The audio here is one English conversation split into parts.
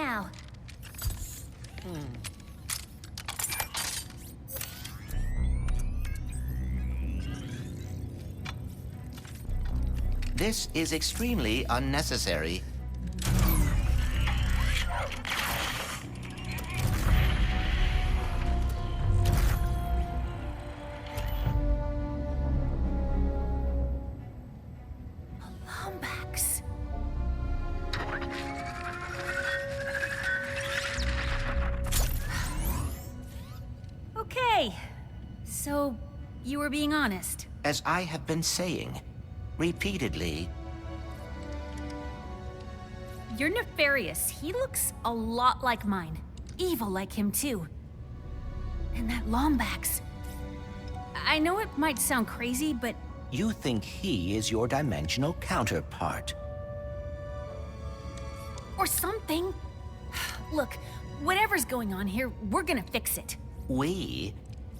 now. This is extremely unnecessary. Lombax. Okay. So, you were being honest. As I have been saying, repeatedly, You're nefarious. He looks a lot like mine. Evil like him, too. And that Lombax. I know it might sound crazy, but you think he is your dimensional counterpart. or something. Look, whatever's going on here, we're gonna fix it. We?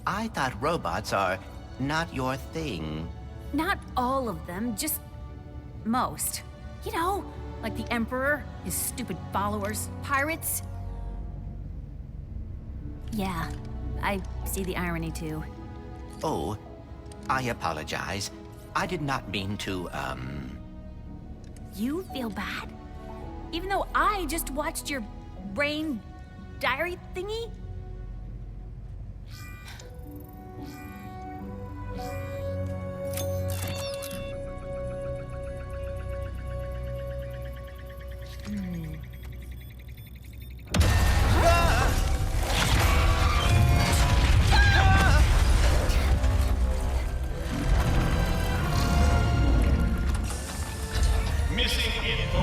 I thought robots are not your thing. Not all of them, just most. You know, like the Emperor, his stupid followers, pirates. Yeah, I see the irony too. Oh, I apologize. I did not mean to, You feel bad? Even though I just watched your brain diary thingy? Missing info